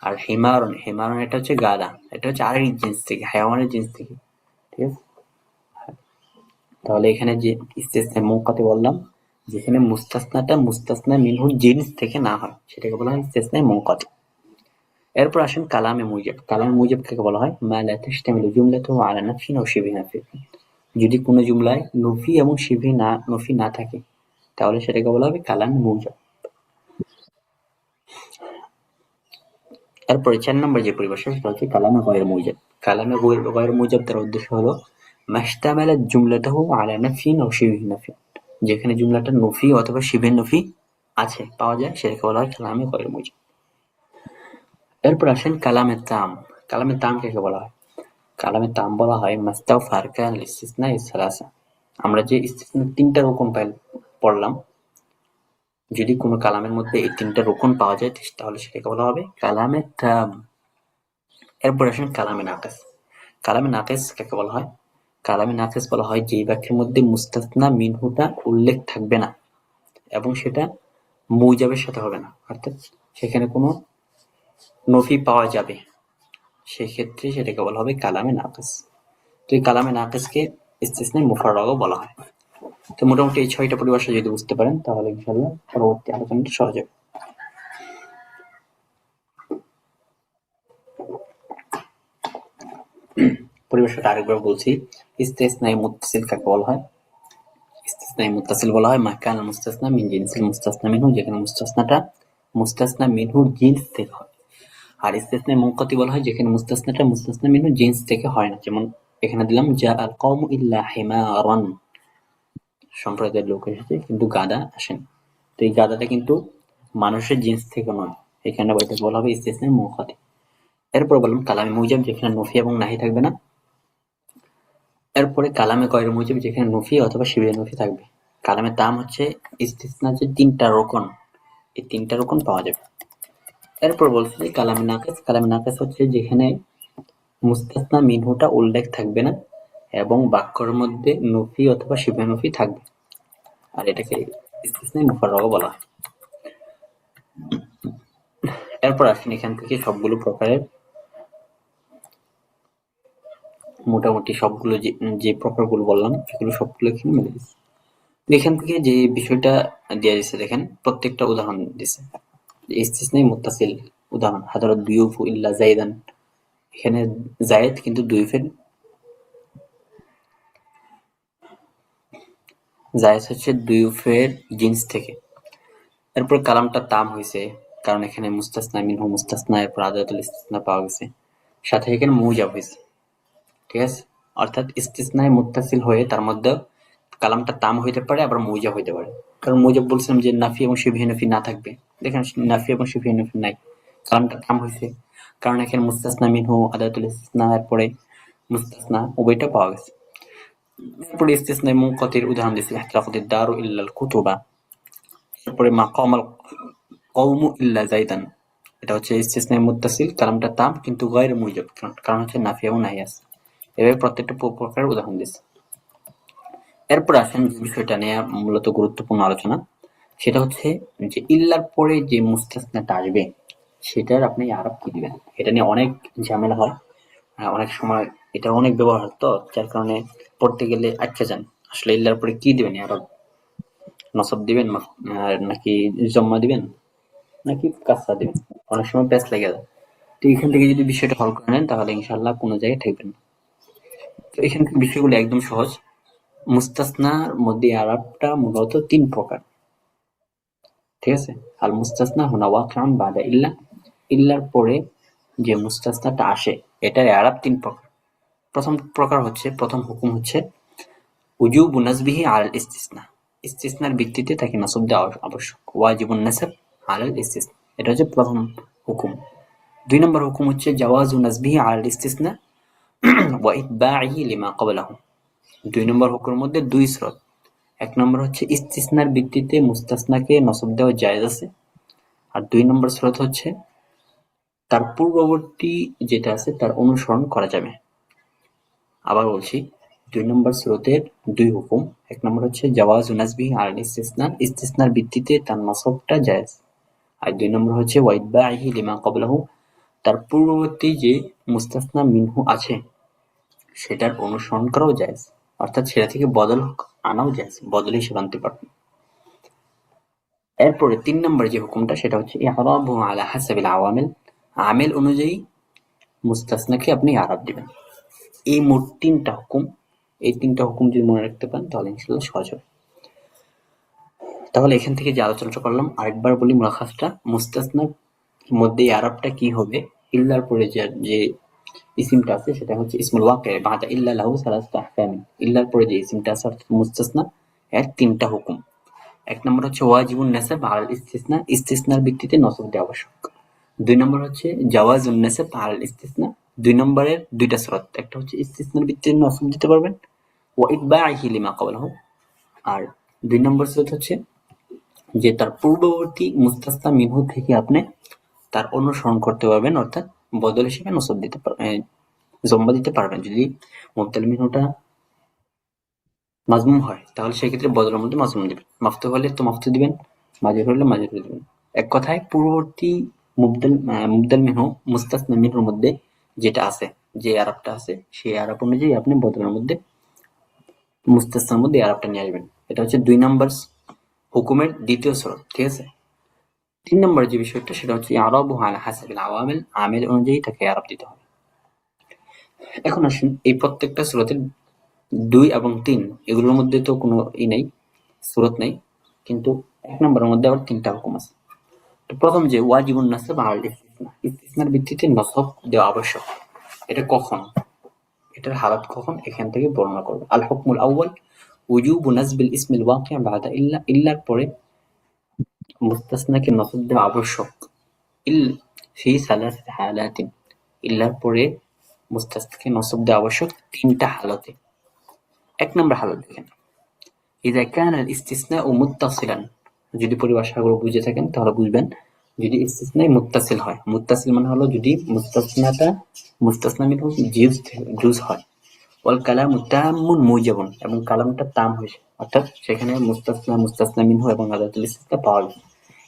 আর হিমারন হিমারন এটা হচ্ছে গাধা, এটা হচ্ছে আরেক জিন্স থেকে, হায়াওয়ানের জিন্স থেকে, ঠিক আছে? তাহলে এখানে যে ইস্তিসনা মুনকাতি বললাম, যেখানে মুস্তাসনাটা মুস্তাসনা মিনহুর জিন্স থেকে না হয়, সেটাকে বলা হয় ইস্তিসনা মুনকাতি। এরপর আসেন কালামে মুজাব। কালামে মুজাব কাকে বলা হয়? মা লা তাশতামিলু জুমলাতুহু আলা নাফসিন আও শিবহি নাফি, যদি কোনো জুমলায় নফি এবং নফি না থাকে, তাহলে সেটাকে বলা হবে কালামে মুজাব। এরপরে ৪ নম্বর যে পরিভাষা সেটা হচ্ছে কালামে গয়র মুজাব। কালামে গয়র মুজাব তার উদ্দেশ্য হলো মাশতামালাত জুমলাতুহু আলা নাফিন আও শিবহি নাফি, যেখানে জুমলাটা নফি অথবা শিবহে নফি আছে, পাওয়া যায়, সেটাকে বলা হয় কালামে গয়র মুজাব। এরপর আসেন কালামে তাম। কালামে তাম কাকে বলা হয়? কালামে তাম বলা হয় মাস্তাওফা আরকানুল ইস্তিসনাই সালাসা। আমরা যে ইস্তিসনার ৩টা রকম পড়লাম, যদি কোনো কালামের মধ্যে এই ৩টা রকম পাওয়া যায় তাহলে সেটাকে বলা হবে কালামে তাম। এরপর আসেন কালামে নাকিস। কালামে নাকিস কাকে বলা হয়? কালামে নাকিস বলা হয় যেই বাক্যের মধ্যে মুস্তাসনা মিনহুটা উল্লেখ থাকবে না এবং সেটা মুজাবের সাথে হবে না, অর্থাৎ সেখানে কোনো নফি পাওয়া যাবে, সেক্ষেত্রে সেটাকে বলা হবে কালামে নাকিস। তো এই কালামে নাকিসকে ইস্তিসনাই মুফাররাগও বলা হয়। তো মোটামুটি এই ৬টা পরিভাষা যদি বুঝতে পারেন তাহলে ইনশাআল্লাহ পরবর্তী আলোচনাটা সহজ হবে। পরিভাষাটা আরেকবার বলছি, ইস্তিসনাই মুত্তাসিল কাকে বলা হয়? ইস্তিসনাই মুত্তাসিল বলা হয় মা কানাল মুস্তাসনা মিন জিনসিল মুস্তাসনা মিনহু, যেখানে মুস্তাসনাটা মুস্তাসনা মিনহুর জিন্স থেকে হয়। আর ইস্তিসনাই মুনকাতি বলা হয় যেখানে মুস্তাসনাটা মুস্তাসনা মিনহুর জিন্স থেকে হয় না। যেমন এখানে দিলাম জা আল কওমু ইল্লা হিমারান, সম্প্রদায়ের লোক এসেছে কিন্তু গাধা আসেনি, তো এই গাধাটা কিন্তু মানুষের জিন্স থেকে নয়, এখানে এটাকে বলা হবে ইস্তিসনাই মুনকাতি। এরপর বললাম কালামে মুজাব, যেখানে নফি এবং নাহি থাকবে না। এরপরে কালামে গয়র মুজাব, যেখানে নফি অথবা শিবহে নফি থাকবে। কালামে তাম হচ্ছে ইস্তিসনার যে ৩টা রকম, এই ৩টা রকম পাওয়া যাবে। এরপর বলছি যে কালামে নাকিস। কালামে নাকিস হচ্ছে যেখানে মুস্তাসনা মিনহুটা উল্লেখ থাকবে না এবং বাক্যের মধ্যে নফি অথবা শিবহে নফি থাকবে, আর এটাকে ইস্তিসনাই মুফাররাগও বলা হয়। এরপর আসেন এখান থেকে সবগুলো প্রকারের মোটামুটি সবগুলো যে প্রকারগুলো বললাম সেগুলো সবগুলো এখানে মিলে দিচ্ছে। এখান থেকে যে বিষয়টা দেওয়া দিচ্ছে দেখেন, প্রত্যেকটা উদাহরণ দিচ্ছে। ইস্তিসনাই মুত্তাসিল উদাহরণ হাদারাত দুয়ুফু ইল্লা জাইদান, এখানে জায়েদ কিন্তু দুইফের, জায়েদ হচ্ছে দুইফের জিন্স থেকে। এরপর কালামটা তাম হয়েছে কারণ এখানে মুস্তাসনা মিনহু মুস্তাসনা, এরপর আদাতুল ইস্তিসনা পাওয়া গেছে, সাথে এখানে মুজাব হয়েছে, ঠিক আছে? অর্থাৎ ইস্তিসনায় মুত্তাসিল হয়ে তার মধ্যে কালামটা তাম হইতে পারে আবার মুজাব হইতে পারে, কারণ মুজাব বলছিলাম যে নাফি এবং শিবহে নফি না থাকবে, দেখেন নাফি এবং শিবহে নফি নাই, কালামটা তাম হয়েছে কারণ এখানে মুস্তাসনা মিনহু আদাতুল ইস্তিসনা এরপরে মুস্তাসনা উভয়টা পাওয়া গেছে। এরপরে ইস্তিসনায় মুনকাতির উদাহরণ দিয়েছে ইহতারাকাতিদ দারু ইল্লাল কুতুবা, এরপরে মাকামাল কওমু ইল্লা জাইদান, এটা হচ্ছে ইস্তিসনায় মুত্তাসিল, কালামটা তাম কিন্তু গয়র মুজাব, কারণ হচ্ছে নাফি এবং নাহি আছে। এভাবে প্রত্যেকটা প্রকারের উদাহরণ দিচ্ছে। এরপর আসেন যে বিষয়টা নিয়ে মূলত গুরুত্বপূর্ণ আলোচনা, সেটা হচ্ছে যে ইল্লার পরে যে মুস্তাসনাটা আসবে সেটার আপনি আরব কি দিবেন, এটা নিয়ে অনেক ঝামেলা হয়, অনেক সময় এটা অনেক ব্যবহার তো, যার কারণে পড়তে গেলে আটকে যান। আসলে ইল্লার পরে কি দিবেন? আরব নসব দিবেন নাকি জম্মা দিবেন নাকি কাসরা দিবেন, অনেক সময় প্যাচ লেগে যায়। তো এখান থেকে যদি বিষয়টা হল করে নেন তাহলে ইনশাআল্লাহ কোনো জায়গায় ঠেকবেন না। তো এখান থেকে বিষয়গুলো একদম সহজ। মুস্তাসনার মধ্যে আরবটা মূলত ৩ প্রকার। ঠিক আছে? আল মুস্তাসনা হুনা ওয়াকিউন বাদা ইল্লা, ইল্লার পরে যে মুস্তাসনাটা আসে এটার আরব ৩ প্রকার। প্রথম হুকুম হচ্ছে উজুবু নাসবিহি আলাল ইস্তিসনা, ইস্তিসনার ভিত্তিতে তাকে নাসব দেওয়া আবশ্যক। ওয়াজিবুন নাসব আলাল ইস্তিসনা, এটা হচ্ছে প্রথম হুকুম। ২ নম্বর হুকুম হচ্ছে জাওয়াজু নাসবিহি আলাল ইস্তিসনা ওয়া ইতবাইহি লিমা ক্বাবলাহু। ২ নম্বর হুকুমের মধ্যে ২ স্রোত। ১ নম্বর হচ্ছে ইস্তিসনার ভিত্তিতে মুস্তাসনাকে নসব দেওয়া জায়েজ আছে। আর ২ নম্বর স্রোত হচ্ছে তার পূর্ববর্তী যেটা আছে তার অনুসরণ করা যাবে। আবার বলছি, ২ নম্বর স্রোতের ২ হুকুম। ১ নম্বর হচ্ছে জাওয়াজু নাসবিহি আলাল ইস্তিসনা, ইস্তিসনার ভিত্তিতে তার নসবটা জায়েজ। আর ২ নম্বর হচ্ছে ওয়া ইতবাইহি লিমা ক্বাবলাহু, তার পূর্ববর্তী যে মুস্তাসনা মিনহু আছে সেটার অনুসরণ করাও জায়েজ, অর্থাৎ সেটা থেকে বদল আনাও জায়েজ, বদল হিসেবে আনতে পারবেন। এরপরে ৩ নম্বর যে হুকুমটা সেটা হচ্ছে ই'রাবুহু আলা হাসাবিল আওয়ামিল, আমিল অনুযায়ী মুস্তাসনাকে আপনি আরাব দিবেন। এই মোট ৩টা হুকুম। এই ৩টা হুকুম যদি মনে রাখতে পারেন তাহলে ইনশাআল্লাহ সহজ হবে। তাহলে এখান থেকে যে আলোচনাটা করলাম আরেকবার বলি মুলাখাসটা। মুস্তাসনার মধ্যে আরবটা কি হবে? ইল্লার পরে যে ইসিমটা আছে সেটা হচ্ছে ইসমুল ওয়াকি বাদা ইল্লা লাহু সালাসাতু আহকাম। ইল্লার পরে যে ইসিমটা আছে অর্থাৎ মুস্তাসনা, এর ৩টা হুকুম। ১ নম্বর হচ্ছে ওয়াজিবুন নাসাব আলাল ইস্তিসনা, ইস্তিসনার ভিত্তিতে নসব দেওয়া আবশ্যক। ২ নম্বর হচ্ছে জাওয়াজুন নাসাব আলাল ইস্তিসনা, ২ নম্বরের ২টা শর্ত। একটা হচ্ছে ইস্তিসনার ভিত্তিতে নসব দিতে পারবেন, ওয়া ইতবাইহি লিমা ক্বাবলাহু। আর ২ নম্বর শর্ত হচ্ছে যে তার পূর্ববর্তী মুস্তাসনা মিনহু থেকে আপনি তার অনুসরণ করতে পারবেন, অর্থাৎ বদল হিসেবে নসব দিতে পারবেন, জম্মা দিতে পারবেন। যদি মুবতাল মিনহুটা মাজমুম হয় তাহলে সেক্ষেত্রে বদলের মধ্যে মাজমুম দিবেন, মাফতু হলে তো মাফতু দিবেন, মাজরুর হলে মাজরুর দিবেন। এক কথায় পূর্ববর্তী মুবদাল মিনহু মুস্তাসনা মিনহুর মধ্যে যেটা আছে, যে আরবটা আছে সেই আরব অনুযায়ী আপনি বদলের মধ্যে মুস্তাসনার মধ্যে আরবটা নিয়ে আসবেন। এটা হচ্ছে ২ নম্বর হুকুমের ২য় শরত। ঠিক আছে? ৩ নম্বর যে বিষয়টা সেটা হচ্ছে ই'রাবুহু আলা হাসাবিল আওয়ামিল, আমিল অনুযায়ী তাকে আরব দিতে হবে। এখন আসুন এই প্রত্যেকটা সূরাতের ২ এবং ৩ এগুলোর মধ্যে তো কোনো নাই, সূরত নাই, কিন্তু ১ নম্বরের মধ্যে আবার ৩টা হুকুম আছে। তো প্রথম যে ওয়াজিবুন নাসব আলাল ইস্তিসনা, ইস্তিসনার ভিত্তিতে নসব দেওয়া আবশ্যক। এটা কখন? এটার হালাত কখন? এখান থেকে বর্ণনা করবে। আল হুকমুল আউয়াল উজুবু নাসবিল ইসমিল ওয়াকি' বা'দা ইল্লা, ইল্লার পরে মুস্তাসনাকে নসব দেওয়া আবশ্যক। ইল ফি সালাসাতি হালাতিন, ইল্লার পরে মুস্তাসনাকে নসব দেওয়া আবশ্যক ৩টা হালতে। ১ নম্বর হালত দেখেন, ইযা কানা আল ইসতিসনাউ মুত্তাসিলান, যদি পরিভাষাগুলো বুঝে থাকেন তাহলে বুঝবেন। যদি ইসতিসনাই মুত্তাসিল হয়, মুত্তাসিল মানে হলো যদি মুস্তাসনাটা মুস্তাসনা মিনহু জুজ হয়। ওয়াল কালামু তাম্মুন মুজাবুন, এবং কালামটা তাম হয়েছে, অর্থাৎ সেখানে মুস্তাসনা মুস্তাসনা মিনহু এবং আদাতুল ইস্তিসনা পাওয়া যায়,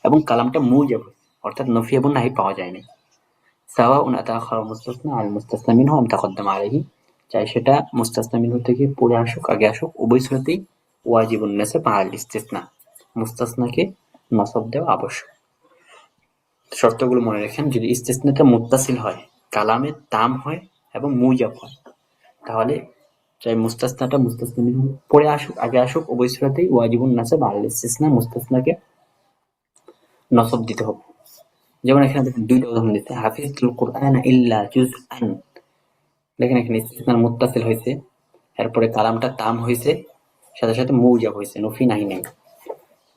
এবং কালামটা মুজাব অর্থাৎ নফি এবং নাহি পাওয়া যায়নি। সাওয়াউন আতাখারা মুস্তাসনা আল মুস্তাসনা মিনহু আম তাকদ্দামা আলাইহি, চাই সেটা মুস্তাসনা মিনহু থেকে পরে আসুক আগে আসুক, উভয় সূরাতেই ওয়াজিবুন নাসব আল ইস্তিসনা, মুস্তাসনাকে নসব দেওয়া আবশ্যক। শর্তগুলো মনে রাখেন। যদি ইস্তিসনাটা মুত্তাসিল হয়, কালামে তাম হয় এবং মুজাব হয়, তাহলে চাই মুস্তাসনাটা মুস্তাসনা মিনহু পরে আসুক আগে আসুক, উভয় সূরাতেই ওয়াজিবুন নাসব আল ইস্তিসনা, মুস্তাসনাকে নসব দিতে হবে। যেমন এখানে দেখেন ২টা উদাহরণ দিতে, হাফিজতুল কুরআন ইল্লা জুজআন। দেখেন এখানে ইস্তিসনার মুত্তাসিল হয়েছে, এরপরে কালামটা তাম হয়েছে, সাথে সাথে মুজাব হয়েছে, নফি নাহি নাই।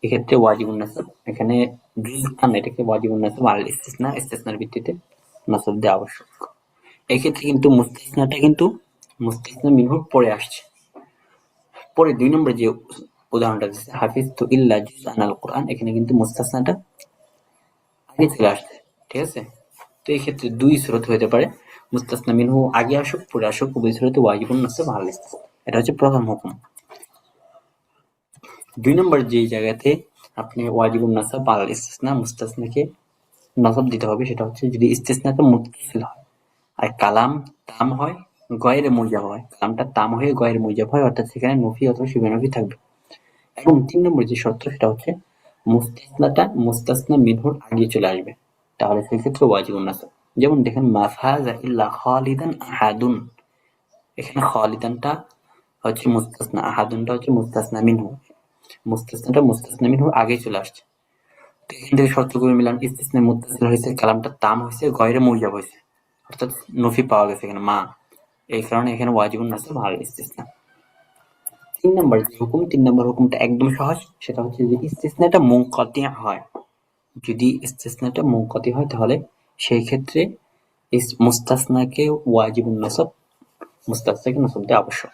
এক্ষেত্রে ওয়াজিবুন নাসব, এখানে জুজআন এটাকে ওয়াজিবুন নাসব আল ইস্তিসনা, ইস্তিসনার ভিত্তিতে নসব দেওয়া আবশ্যক। এক্ষেত্রে কিন্তু মুস্তাসনাটা কিন্তু মুস্তাসনা মিনহুর পরে আসছে। পরে ২ নম্বর যে উদাহরণটা দিচ্ছে হাফিজতু ইল্লা জুজআন আল কুরআন, এখানে কিন্তু মুস্তাসনাটা আগে চলে আসছে। ঠিক আছে? তো এই ক্ষেত্রে ২ সূরত হতে পারে, মুস্তাসনা মিনহু আগে আসুক পরে আসুক, উভয় সূরতে ওয়াজিবুন নাসব আল ইস্তিসনা। এটা হচ্ছে প্রথম হুকুম। ২ নম্বর যে জায়গাতে আপনি ওয়াজিবুন নাসব আল ইস্তিসনা, মুস্তাসনাকে নসব দিতে হবে, সেটা হচ্ছে যদি ইস্তিসনাটা মুত্তাসিল হয় আর কালাম তাম হয় গয়েরে মুজাব হয়, কালামটা তাম হয়ে গয়ের মুজাব হয়, অর্থাৎ সেখানে নফি অথবা শুভে নফি থাকবে। এবং ৩ নম্বর যে শর্ত সেটা হচ্ছে মুস্তাসনাটা মুস্তাসনা মিনহুর আগে চলে আসবে, তাহলে সেক্ষেত্রে ওয়াজিবুন নাসব। যেমন দেখেন মা ফাযা ইল্লা খালিদান আহাদুন, এখানে খালিদানটা হচ্ছে মুস্তাসনা, আহাদুনটা হচ্ছে মুস্তাসনা মিনহু, মুস্তাসনাটা মুস্তাসনা মিনহুর আগে চলে আসছে। তো এখান থেকে শর্তগুলো মিলান, ইস্তিসনা মুত্তাসিল হয়েছে, কালামটা তাম হয়েছে, গয়রে মুজাব হয়েছে, অর্থাৎ নফি পাওয়া গেছে এখানে মা, এই কারণে এখানে ওয়াজিবুন নাসব আর ইস্তিসনা। ৩ নম্বর যে হুকুম, ৩ নম্বর হুকুমটা একদম সহজ, সেটা হচ্ছে যে ইস্তিসনাটা মুনকাতি হয়। যদি ইস্তিসনাটা মুনকাতি হয় তাহলে সেই ক্ষেত্রে মুস্তাসনাকে ওয়াজিবুন নাসব, মুস্তাসনাকে নসব দেওয়া আবশ্যক।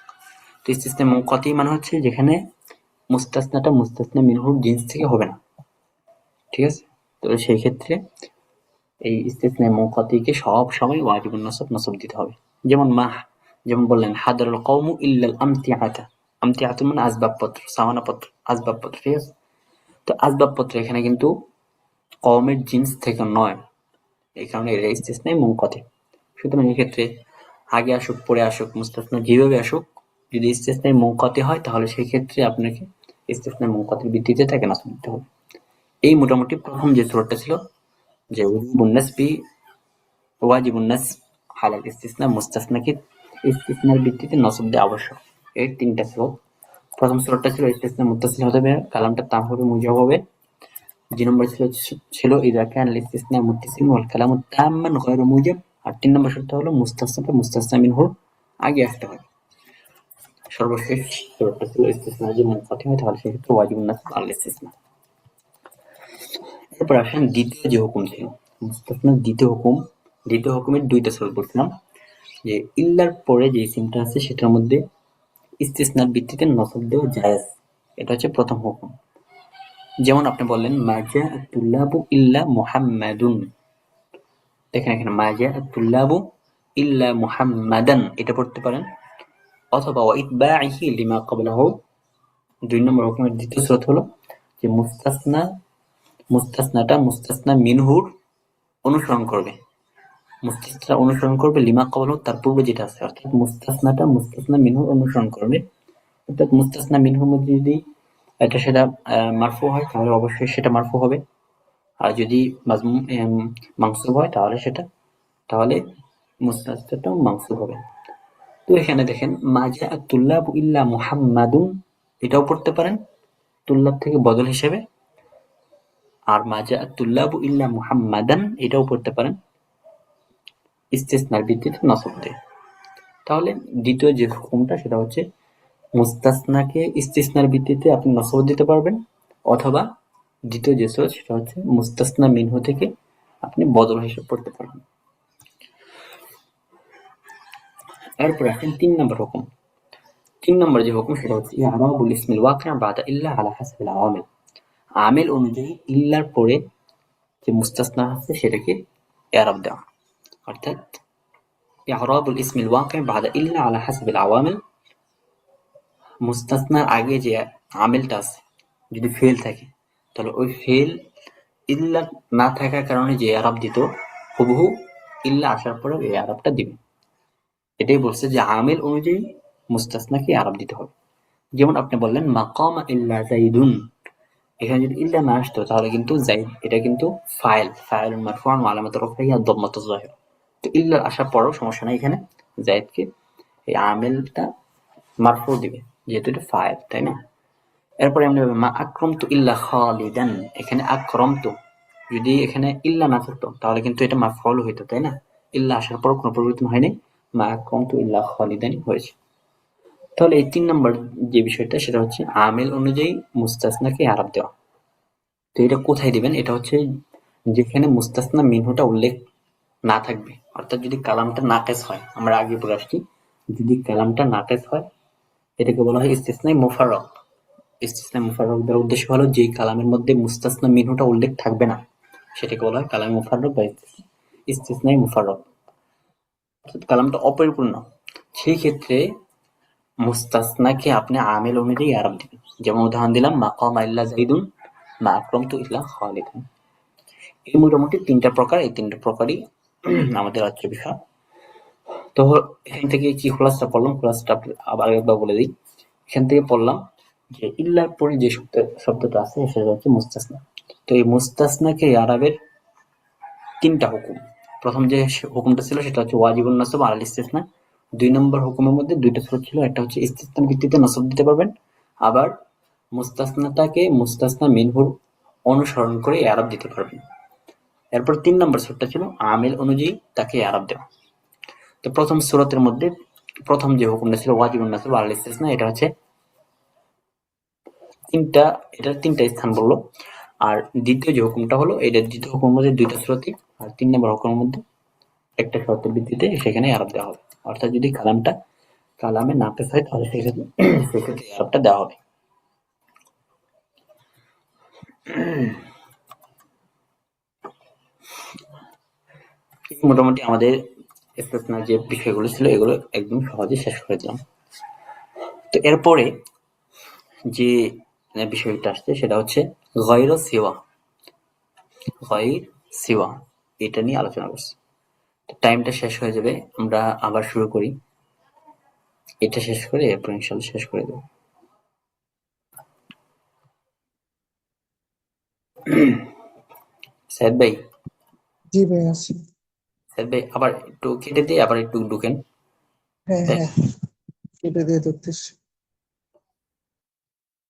তো ইস্তিসনা মুনকাতি মানে হচ্ছে যেখানে মুস্তাসনাটা মুস্তাসনা মিনহুর জিন্স থেকে হবে না, ঠিক আছে? তো সেই ক্ষেত্রে এই ইস্তিসনা মুনকাতিকে সব সময় ওয়াজিবুন নাসব নসব দিতে হবে। যেমন যেমন বললেন হাদারুল কওমু ইল্লাল আমতিআতা, আমতিআতা মানে আসবাবপত্র, সামানাপত্র, আসবাবপত্র, ঠিক আছে? তো আসবাবপত্র এখানে কিন্তু কওমের জিন্স থেকে নয়, এই কারণে এর ইস্তিসনা মুনকাতি। সুতরাং এক্ষেত্রে আগে আসুক পরে আসুক মুস্তাসনা যেভাবে আসুক, যদি ইস্তিসনা মুনকাতি হয় তাহলে সেই ক্ষেত্রে আপনাকে ইস্তিসনা মুনকাতির ভিত্তিতে তাকে নাসব দিতে হবে। এই মোটামুটি প্রথম যে সূরাটা ছিল যে উজুবুন নাসবি ওয়াজিবুন নাসব হালাল ইস্তিসনা, মুস্তাসনাকে ইস্তিসনার ভিত্তিতে নসব দেওয়া আবশ্যক। এই ৩টা সূরা। প্রথম সূরাটা ছিল ইস্তিসনা মুত্তাসিল হতে হবে, কালামটা তাম হবে, মুজাব হবে। ২ নম্বর ছিল ইযা কানা ইস্তিসনা মুত্তাসিল ওয়াল কালামু তাম্মান গায়রু মুজাব। আর ৩ নম্বর শর্ত হলো মুস্তাসনাটা মুস্তাসনা মিনহুর আগে আসতে হবে। সর্বশেষ সূরাটা ছিল ইস্তিসনা যদি মুনকাতি হয় তাহলে সেক্ষেত্রে ওয়াজিবুন নাসব আল ইস্তিসনা। এরপর আসেন দ্বিতীয় যে হুকুম ছিল মুস্তাসনার দ্বিতীয় হুকুমের ২টা সূরা পড়ছিলাম, যে ইল্লার পরে যে ইসিমটা আছে সেটার মধ্যে ইস্তিসনার ভিত্তিতে নসব দেওয়া জায়েজ, এটা হচ্ছে প্রথম হুকুম। যেমন আপনি বললেন মা জাআত তুল্লাবু ইল্লা মুহাম্মাদুন, দেখেন এখানে মা জাআত তুল্লাবু ইল্লা মুহাম্মাদান এটা পড়তে পারেন, অথবা ওয়া ইতবাইহি লিমা ক্বাবলাহু। ২ নম্বর হুকুমের দ্বিতীয় সূরা হলো যে মুস্তাসনাটা মুস্তাসনা মিনহুর অনুসরণ করবে, মুস্তাসনা অনুসরণ করবে লিমা ক্বাবলাহু তার পূর্বে যেটা আছে, অর্থাৎ মুস্তাসনাটা মুস্তাসনা মিনহুর অনুসরণ করবে। অর্থাৎ মুস্তাসনা মিনহুর মধ্যে যদি এটা সেটা মারফু হয় তাহলে অবশ্যই সেটা মারফু হবে, আর যদি মানসুব হয় তাহলে মুস্তাসনাটাও মানসুব হবে। তো এখানে দেখেন মা জাআত তুল্লাবু ইল্লা মুহাম্মাদুন এটাও পড়তে পারেন তুল্লাব থেকে বদল হিসেবে, আর মা জাআত তুল্লাবু ইল্লা মুহাম্মাদান এটাও পড়তে পারেন ইস্তিসনার ভিত্তিতে নসব দিয়ে। তাহলে দ্বিতীয় যে হুকুমটা সেটা হচ্ছে মুস্তাসনাকে ইস্তিসনার ভিত্তিতে আপনি নসব দিতে পারবেন, অথবা দ্বিতীয় যে সূরা সেটা হচ্ছে মুস্তাসনা মিনহু থেকে আপনি বদল হিসেবে পড়তে পারবেন। এরপর আসেন ৩ নম্বর হুকুম। ৩ নম্বর যে হুকুম সেটা হচ্ছে ইআরাবুল ইসমিল ওয়াকি'আ বা'দা ইল্লা আলা হাসবিল আওয়ামিল, আমিল অনুযায়ী ইল্লার পরে যে মুস্তাসনা আছে সেটাকে ইআরাব দেওয়া, অর্থাৎ ইআরাবুল ইসমিল ওয়াকি'আ বা'দা ইল্লা আলা হাসবিল আওয়ামিল, মুস্তাসনার আগে যে আমিলটা আছে যদি ফেল থাকে তাহলে ওই ফেল ইল্লা না থাকার কারণে যে ইআরাব দিত হুবহু ইল্লা আসার পরেও এই ইআরাবটা দিবে। এটাই বলছে যে আমিল অনুযায়ী মুস্তাসনাকে ইআরাব দিতে হবে। যেমন আপনি বললেন মাকামা ইল্লা যাইদুন, এখানে যদি ইল্লা না আসতো তাহলে কিন্তু যাইদ এটা কিন্তু ফাইলুন মারফুউন ওয়া আলামাতু রাফইহি আদ-দাম্মাতুজ যাহিরা। তো ইল্লা আসার পরেও সমস্যা নাই, এখানে যাইদকে এই আমিলটা মারফু দিবে যেহেতু এটা ফাইল, তাই না? এরপরে এমনি ভাবে মা আকরামতু ইল্লা খালিদান, এখানে আকরামতু যদি এখানে ইল্লা না থাকতো তাহলে কিন্তু এটা মাফউল হইতো, তাই না? ইল্লা আসার পর কোনো পরিবর্তন হয়নি, মা আকরামতু ইল্লা খালিদান হয়েছে। তাহলে এই ৩ নম্বর যে বিষয়টা সেটা হচ্ছে আমিল অনুযায়ী মুস্তাসনাকে ইআরাব দেওয়া। তো এটা কোথায় দিবেন? এটা হচ্ছে যেখানে মুস্তাসনা মিনহুটা উল্লেখ না থাকবে, অর্থাৎ যদি কালামটা নাকেস হয়, আমরা আগে পড়ে আসছি, যদি কালামটা নাকেস হয় এটাকে বলা হয় ইস্তিসনায়ে মুফাররক। ইস্তিসনায়ে মুফাররক দেওয়ার উদ্দেশ্য হলো যে কালামের মধ্যে মুস্তাসনা মিনহুটা উল্লেখ থাকবে না সেটাকে বলা হয় কালামে মুফাররক বা ইস্তিসনায়ে মুফাররক, অর্থাৎ কালামটা অপরিপূর্ণ। সেই ক্ষেত্রে মুস্তাসনাকে আপনি আমিল অনুযায়ী ইআরাব দিবেন। যেমন উদাহরণ দিলাম মাকামা ইল্লা যাইদুন মা আকরামতু ইল্লা খালিদান। এই মোটামুটি ৩টা প্রকার, এই ৩টা প্রকারই আমাদের আজকের বিষয়। তো এখান থেকে কি খোলাসটা পড়লাম, খোলাসটা আবার একবার বলে দিই। এখান থেকে পড়লাম যে ইল্লার পরে যে শব্দটা আছে সেটা হচ্ছে মুস্তাসনা। তো এই মুস্তাসনাকে আরবের তিনটা হুকুম। প্রথম যে হুকুমটা ছিল সেটা হচ্ছে ওয়াজিবুন নাসব আল ইস্তিসনা। ২ নম্বর হুকুমের মধ্যে ২ টা সুরত ছিল। একটা হচ্ছে ইস্তিসনার ভিত্তিতে নসব দিতে পারবেন। আবার মুস্তাসনাটাকে মুস্তাসনা মিনহুর অনুসরণ করে এরাব দিতে পারবেন। এরপর ৩ নম্বর সুরতটা ছিল আমিল অনুযায়ী তাকে এরাব দেওয়া। তো প্রথম সূরাতের মধ্যে প্রথম যে হুকুমটা ছিল ওয়াজিবুন নাসব আল ইস্তিসনা, এটা হচ্ছে এটার ৩টা স্থান বলল। আর দ্বিতীয় যে হুকুমটা হলো, এটা দ্বিতীয় হুকুমের মধ্যে ২ টা সূরাতে, আর ৩ নম্বর হুকুমের মধ্যে একটা শর্তের ভিত্তিতে সেখানে আরব দেওয়া হবে। অর্থাৎ যদি কালামটা কালামে নাকেস হয় তাহলে সেক্ষেত্রে সেক্ষেত্রে আরবটা দেওয়া হবে। মোটামুটি আমাদের ইস্তেসনার যে বিষয়গুলো ছিল এগুলো একদম সহজে শেষ করে দিলাম। তো এরপরে যে বিষয়টা আসছে সেটা হচ্ছে গয়র সিওয়া। গয়র সিওয়া এটা নিয়ে আলোচনা করছি। টাইমটা শেষ হয়ে যাবে, আমরা আবার শুরু করি। এটা শেষ করে এরপর ইনশাল্লাহ শেষ করে দেবো। সাহেদ ভাই, জি ভাই আছি। সাহেদ ভাই আবার একটু কেটে দিয়ে আবার একটু ঢুকেন। হ্যাঁ হ্যাঁ, কেটে দিয়ে ধরতেছি।